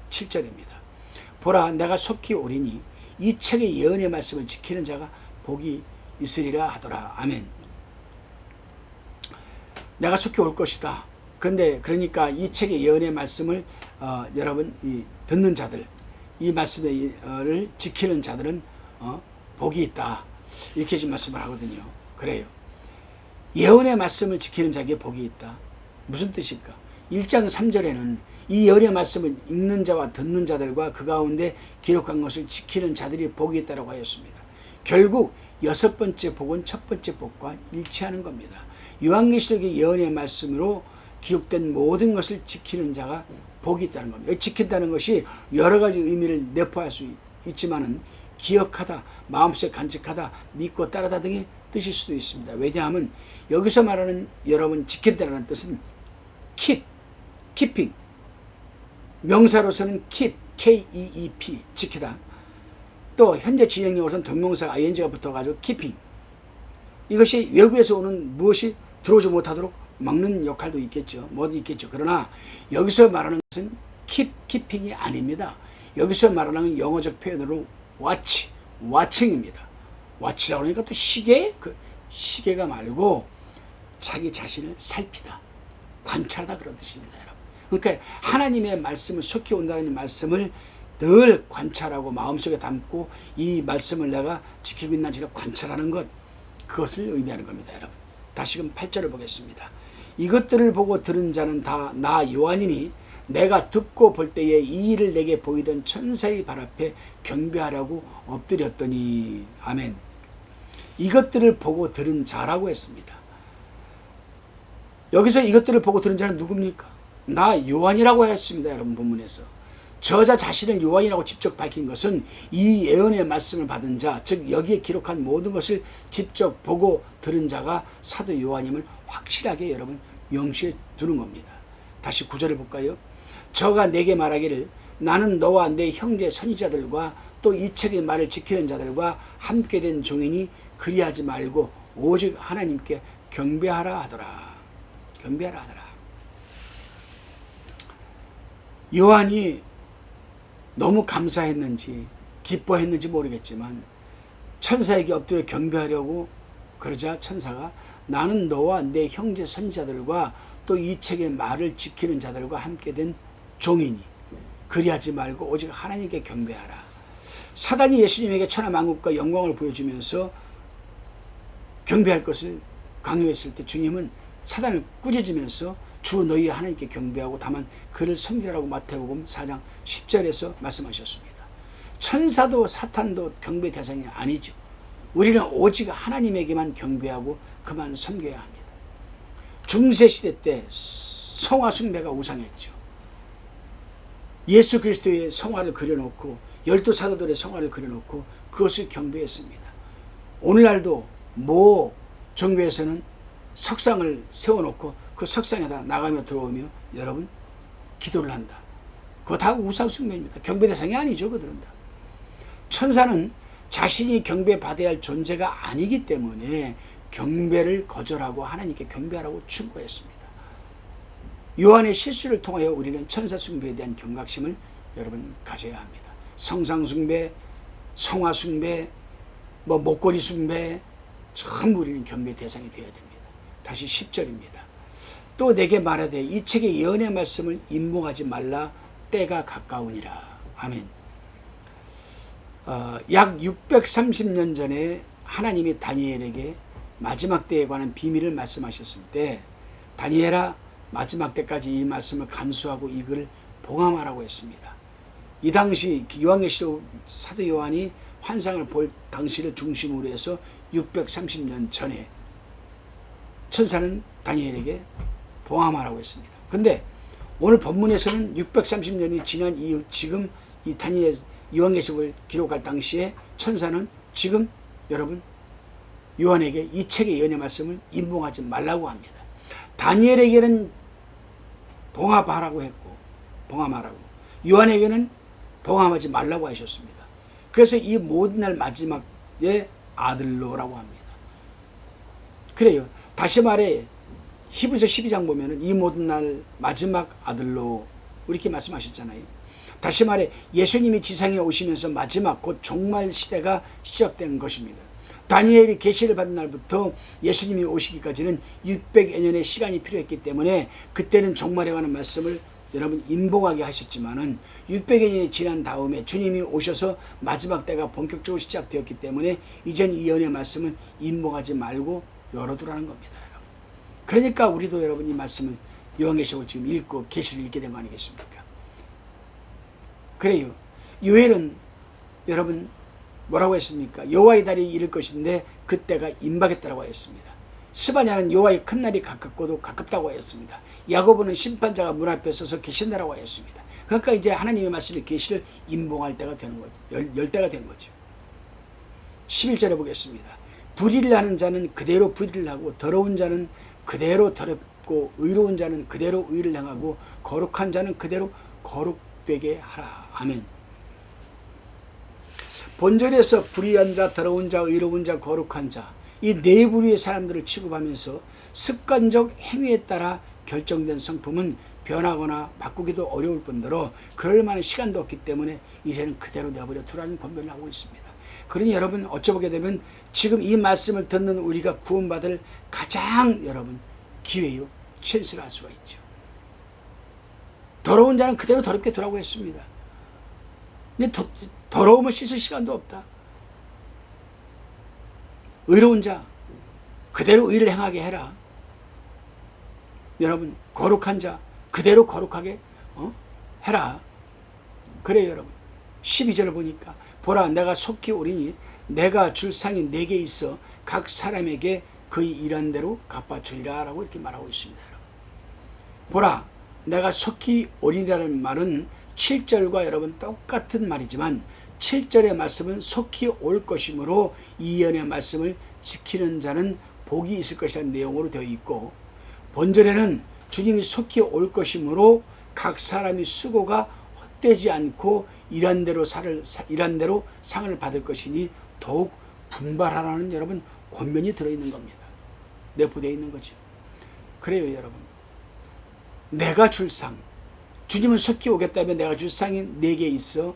7절입니다. 보라, 내가 속히 오리니 이 책의 예언의 말씀을 지키는 자가 복이 있으리라 하더라. 아멘. 내가 속히 올 것이다. 그런데 그러니까 이 책의 예언의 말씀을 여러분 듣는 자들, 이 말씀을 지키는 자들은 복이 있다. 이렇게 지금 말씀을 하거든요. 그래요. 예언의 말씀을 지키는 자에게 복이 있다. 무슨 뜻일까? 1장 3절에는 이 예언의 말씀을 읽는 자와 듣는 자들과 그 가운데 기록한 것을 지키는 자들이 복이 있다고 하였습니다. 결국 6번째 복은 첫 번째 복과 일치하는 겁니다. 요한계시록의 예언의 말씀으로 기록된 모든 것을 지키는 자가 복이 있다는 겁니다. 지킨다는 것이 여러 가지 의미를 내포할 수 있지만은 기억하다, 마음속에 간직하다, 믿고 따르다 등의 뜻일 수도 있습니다. 왜냐하면 여기서 말하는 여러분 지킨다는 뜻은 keeping, 명사로서는 keep, K-E-E-P, 지키다. 또 현재 진행형으로서는 동명사 ing가 붙어가지고 keeping. 이것이 외부에서 오는 무엇이 들어오지 못하도록 막는 역할도 있겠죠. 뭐도 있겠죠. 그러나 여기서 말하는 것은 keeping이 아닙니다. 여기서 말하는 영어적 표현으로 watching입니다. watch라고 하니까 또 시계가 말고 자기 자신을 살피다, 관찰하다 그런 뜻입니다. 여러분. 그러니까 하나님의 말씀을 속히 온다는 말씀을 늘 관찰하고 마음속에 담고 이 말씀을 내가 지키고 있는지를 관찰하는 것, 그것을 의미하는 겁니다. 여러분. 다시금 8절을 보겠습니다. 이것들을 보고 들은 자는 다 나 요한이니 내가 듣고 볼 때에 이 일을 내게 보이던 천사의 발 앞에 경배하려고 엎드렸더니. 아멘. 이것들을 보고 들은 자라고 했습니다. 여기서 이것들을 보고 들은 자는 누굽니까? 나 요한이라고 했습니다. 여러분 본문에서. 저자 자신을 요한이라고 직접 밝힌 것은 이 예언의 말씀을 받은 자, 즉 여기에 기록한 모든 것을 직접 보고 들은 자가 사도 요한임을 확실하게 여러분 명시해 두는 겁니다. 다시 9절을 볼까요? 저가 내게 말하기를 나는 너와 내 형제 선지자들과 또 이 책의 말을 지키는 자들과 함께 된 종이니 그리하지 말고 오직 하나님께 경배하라 하더라. 경배하라 하더라. 요한이 너무 감사했는지 기뻐했는지 모르겠지만 천사에게 엎드려 경배하려고 그러자 천사가 나는 너와 내 형제 선지자들과 또 이 책의 말을 지키는 자들과 함께 된 종이니 그리하지 말고 오직 하나님께 경배하라. 사단이 예수님에게 천하만국과 영광을 보여주면서 경배할 것을 강요했을 때 주님은 사단을 꾸짖으면서 주 너희 하나님께 경배하고 다만 그를 섬기라고 마태복음 4장 10절에서 말씀하셨습니다. 천사도 사탄도 경배 대상이 아니죠. 우리는 오직 하나님에게만 경배하고 그만 섬겨야 합니다. 중세시대 때 성화 숭배가 우상했죠. 예수 그리스도의 성화를 그려놓고 12사도들의 성화를 그려놓고 그것을 경배했습니다. 오늘날도 모 종교에서는 석상을 세워놓고 그 석상에다 나가며 들어오며 여러분 기도를 한다. 그거 다 우상 숭배입니다. 경배 대상이 아니죠. 그들은 다. 천사는 자신이 경배받아야 할 존재가 아니기 때문에 경배를 거절하고 하나님께 경배하라고 충고했습니다. 요한의 실수를 통하여 우리는 천사 숭배에 대한 경각심을 여러분 가져야 합니다. 성상 숭배, 성화 숭배, 목걸이 숭배 전부 우리는 경배 대상이 되어야 됩니다. 다시 10절입니다. 또 내게 말하되 이 책의 예언의 말씀을 임봉하지 말라 때가 가까우니라. 아멘. 약 630년 전에 하나님이 다니엘에게 마지막 때에 관한 비밀을 말씀하셨을 때 다니엘아 마지막 때까지 이 말씀을 간수하고 이 글을 봉함하라고 했습니다. 이 당시 요한계시록 사도 요한이 환상을 볼 당시를 중심으로 해서 630년 전에 천사는 다니엘에게 봉함하라고 했습니다. 근데 오늘 본문에서는 630년이 지난 이후 지금 이 다니엘 요한계시록을 기록할 당시에 천사는 지금 여러분 요한에게 이 책의 예언의 말씀을 임봉하지 말라고 합니다. 다니엘에게는 봉함하라고 했고 봉함하라고, 요한에게는 봉함하지 말라고 하셨습니다. 그래서 이 모든 날 마지막에 아들로라고 합니다. 그래요. 다시 말해 히브리서 12장 보면은 이 모든 날 마지막 아들로 이렇게 말씀하셨잖아요. 다시 말해 예수님이 지상에 오시면서 마지막 곧 종말 시대가 시작된 것입니다. 다니엘이 계시를 받은 날부터 예수님이 오시기까지는 600여 년의 시간이 필요했기 때문에 그때는 종말에 관한 말씀을 여러분 임봉하게 하셨지만은 600여 년이 지난 다음에 주님이 오셔서 마지막 때가 본격적으로 시작되었기 때문에 이젠 이 연의 말씀을 임봉하지 말고 열어두라는 겁니다. 여러분. 그러니까 우리도 여러분 이 말씀을 요한계시록을 지금 읽고 계시를 읽게 된 거 아니겠습니까? 그래요. 요엘은 여러분 뭐라고 했습니까? 여호와의 날이 이를 것인데 그때가 임박했다고 하였습니다. 스바냐는 여호와의 큰 날이 가깝고도 가깝다고 하였습니다. 야고보는 심판자가 문 앞에 서서 계신다라고 하였습니다. 그러니까 이제 하나님의 말씀의 계시를 임봉할 때가 되는 거죠. 열 때가 된 거죠. 11절에 보겠습니다. 불의를 하는 자는 그대로 불의를 하고 더러운 자는 그대로 더럽고 의로운 자는 그대로 의를 행하고 거룩한 자는 그대로 거룩되게 하라. 아멘. 본절에서 불의한 자, 더러운 자, 의로운 자, 거룩한 자, 이 네 부류의 사람들을 취급하면서 습관적 행위에 따라 결정된 성품은 변하거나 바꾸기도 어려울 뿐더러 그럴 만한 시간도 없기 때문에 이제는 그대로 내버려 두라는 권면을 하고 있습니다. 그러니 여러분 어쩌보게 되면 지금 이 말씀을 듣는 우리가 구원받을 가장 여러분 기회요, 찬스를 할 수가 있죠. 더러운 자는 그대로 더럽게 두라고 했습니다. 근데 더러움을 씻을 시간도 없다. 의로운 자 그대로 의를 행하게 해라. 여러분 거룩한 자 그대로 거룩하게 해라. 그래요 여러분. 12절을 보니까 보라 내가 속히 오리니 내가 줄 상이 내게 있어 각 사람에게 그의 일한 대로 갚아주리라 라고 이렇게 말하고 있습니다. 여러분. 보라 내가 속히 오리라는 말은 7절과 여러분 똑같은 말이지만 7절의 말씀은 속히 올 것이므로 이 예언의 말씀을 지키는 자는 복이 있을 것이라는 내용으로 되어 있고 본절에는 주님이 속히 올 것이므로 각 사람이 수고가 헛되지 않고 일한 대로 상을 받을 것이니 더욱 분발하라는 여러분 권면이 들어있는 겁니다. 내포되어 있는 거죠. 그래요 여러분. 내가 줄 상 주님은 속히 오겠다며 내가 줄 상이 내게 있어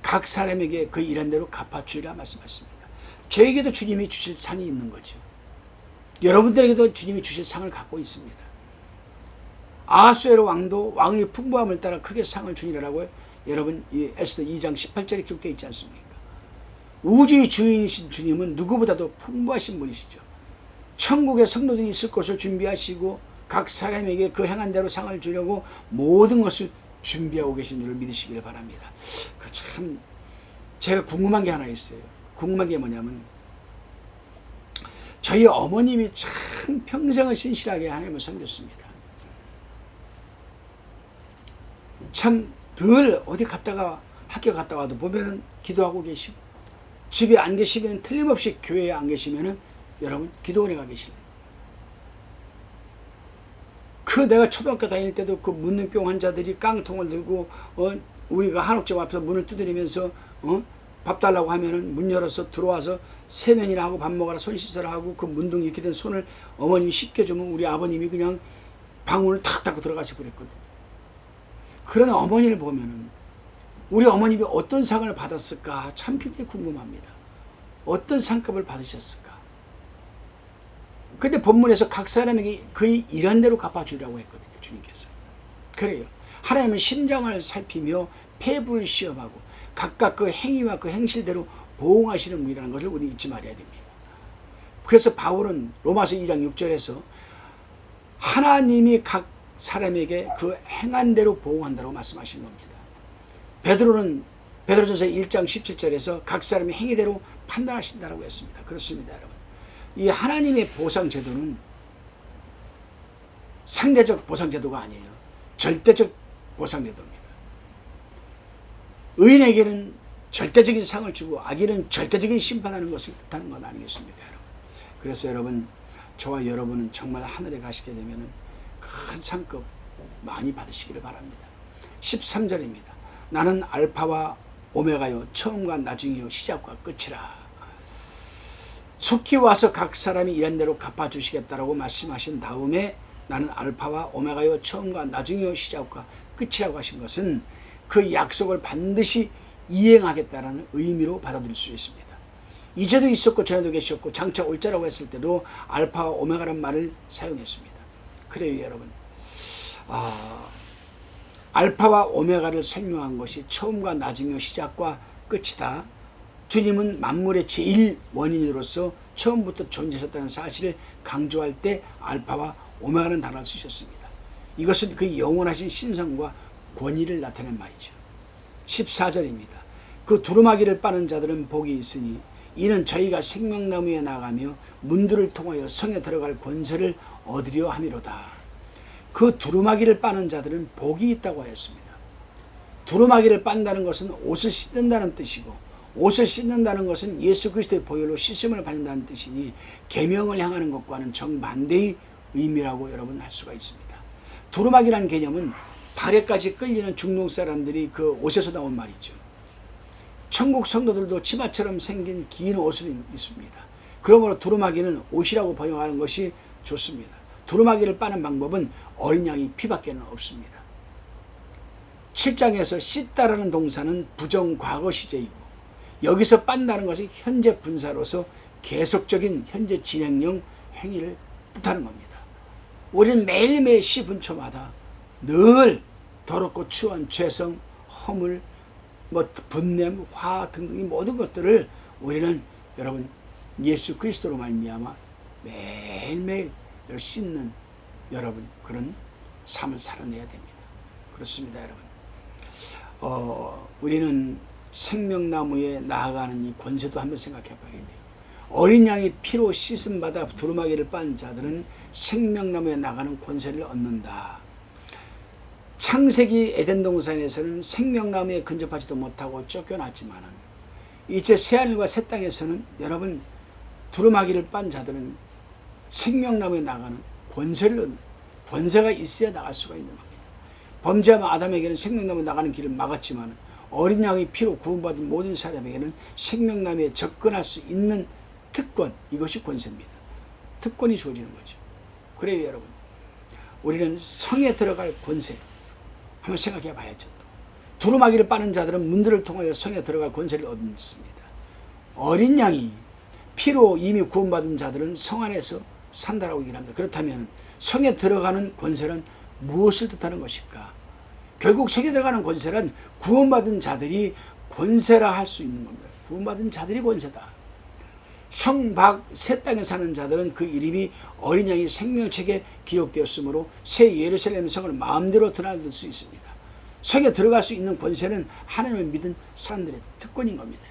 각 사람에게 그 일한 대로 갚아주리라 말씀하십니다. 저에게도 주님이 주실 상이 있는 거죠. 여러분들에게도 주님이 주실 상을 갖고 있습니다. 아하수에로 왕도 왕의 풍부함을 따라 크게 상을 주니라고 여러분 이 에스더 2장 18절에 기록되어 있지 않습니까? 우주의 주인이신 주님은 누구보다도 풍부하신 분이시죠. 천국에 성도들이 있을 것을 준비하시고 각 사람에게 그 행한 대로 상을 주려고 모든 것을 준비하고 계신 줄을 믿으시길 바랍니다. 참 제가 궁금한 게 하나 있어요. 궁금한 게 뭐냐면 저희 어머님이 참 평생을 신실하게 하나님을 섬겼습니다. 참 늘 어디 갔다가 학교 갔다 와도 보면은 기도하고 계시고 집에 안 계시면 틀림없이 교회에 안 계시면은 여러분 기도원에 가 계시는 그 내가 초등학교 다닐 때도 그 문능병 환자들이 깡통을 들고 우리가 한옥집 앞에서 문을 두드리면서 밥 달라고 하면은 문 열어서 들어와서 세면이나 하고 밥 먹어라 손 씻어라 하고 그 문둥 이렇게 된 손을 어머님이 씻겨주면 우리 아버님이 그냥 방문을 탁 닫고 들어가시고 그랬거든요. 그런 어머니를 보면은 우리 어머님이 어떤 상을 받았을까 참 굉장히 궁금합니다. 어떤 상급을 받으셨을까? 근데 본문에서 각 사람에게 그의 일한 대로 갚아주리라고 했거든요. 주님께서. 그래요. 하나님은 심장을 살피며 폐부를 시험하고 각각 그 행위와 그 행실대로 보응하시는 분이라는 것을 우리 잊지 말아야 됩니다. 그래서 바울은 로마서 2장 6절에서 하나님이 각 사람에게 그 행한 대로 보응한다고 말씀하신 겁니다. 베드로는 베드로전서 1장 17절에서 각 사람의 행위대로 판단하신다고 했습니다. 그렇습니다, 여러분. 이 하나님의 보상제도는 상대적 보상제도가 아니에요. 절대적 보상제도입니다. 의인에게는 절대적인 상을 주고 악인은 절대적인 심판하는 것을 뜻하는 것 아니겠습니까, 여러분? 그래서 여러분, 저와 여러분은 정말 하늘에 가시게 되면 큰 상급 많이 받으시기를 바랍니다. 13절입니다. 나는 알파와 오메가요 처음과 나중이요 시작과 끝이라. 속히 와서 각 사람이 일한 대로 갚아주시겠다라고 말씀하신 다음에 나는 알파와 오메가요 처음과 나중이요 시작과 끝이라고 하신 것은 그 약속을 반드시 이행하겠다라는 의미로 받아들일 수 있습니다. 이제도 있었고 전에도 계셨고 장차 올 자라고 했을 때도 알파와 오메가라는 말을 사용했습니다. 그래요 여러분, 알파와 오메가를 설명한 것이 처음과 나중이요 시작과 끝이다. 주님은 만물의 제일 원인으로서 처음부터 존재하셨다는 사실을 강조할 때 알파와 오메가라는 단어를 쓰셨습니다. 이것은 그 영원하신 신성과 권위를 나타낸 말이죠. 14절입니다. 그 두루마기를 빠는 자들은 복이 있으니 이는 저희가 생명나무에 나가며 문들을 통하여 성에 들어갈 권세를 얻으려 함이로다. 그 두루마기를 빠는 자들은 복이 있다고 하였습니다. 두루마기를 빤다는 것은 옷을 씻는다는 뜻이고, 옷을 씻는다는 것은 예수 그리스도의 보혈로 씻음을 받는다는 뜻이니 계명을 향하는 것과는 정반대의 의미라고 여러분 할 수가 있습니다. 두루마기란 개념은 발에까지 끌리는 중동 사람들이 그 옷에서 나온 말이죠. 천국 성도들도 치마처럼 생긴 긴 옷은 있습니다. 그러므로 두루마기는 옷이라고 번역하는 것이 좋습니다. 두루마기를 빠는 방법은 어린 양의 피밖에는 없습니다. 7장에서 씻다라는 동사는 부정 과거 시제이고, 여기서 빤다는 것이 현재 분사로서 계속적인 현재 진행형 행위를 뜻하는 겁니다. 우리는 매일매일 시분초마다 늘 더럽고 추한 죄성, 허물, 분냄, 화 등등의 모든 것들을 우리는 여러분 예수 그리스도로 말미암아 매일매일 씻는 여러분 그런 삶을 살아내야 됩니다. 그렇습니다 여러분. 우리는 생명나무에 나아가는 이 권세도 한번 생각해 봐야 돼요. 어린 양의 피로 씻음받아 두루마기를 빤 자들은 생명나무에 나가는 권세를 얻는다. 창세기 에덴 동산에서는 생명나무에 근접하지도 못하고 쫓겨났지만 이제 새하늘과 새 땅에서는 여러분 두루마기를 빤 자들은 생명나무에 나가는 권세를 얻는, 권세가 있어야 나갈 수가 있는 겁니다. 범죄한 아담에게는 생명나무에 나가는 길을 막았지만 어린 양의 피로 구원받은 모든 사람에게는 생명나무에 접근할 수 있는 특권, 이것이 권세입니다. 특권이 주어지는 거죠. 그래요 여러분, 우리는 성에 들어갈 권세 한번 생각해 봐야죠. 두루마기를 빠는 자들은 문들을 통하여 성에 들어갈 권세를 얻습니다. 어린 양이 피로 이미 구원받은 자들은 성 안에서 산다라고 얘기를 합니다. 그렇다면 성에 들어가는 권세는 무엇을 뜻하는 것일까? 결국 성에 들어가는 권세는 구원받은 자들이 권세라 할 수 있는 겁니다. 구원받은 자들이 권세다. 성 밖 새 땅에 사는 자들은 그 이름이 어린 양이 생명책에 기록되었으므로 새 예루살렘 성을 마음대로 드나들 수 있습니다. 성에 들어갈 수 있는 권세는 하나님을 믿은 사람들의 특권인 겁니다.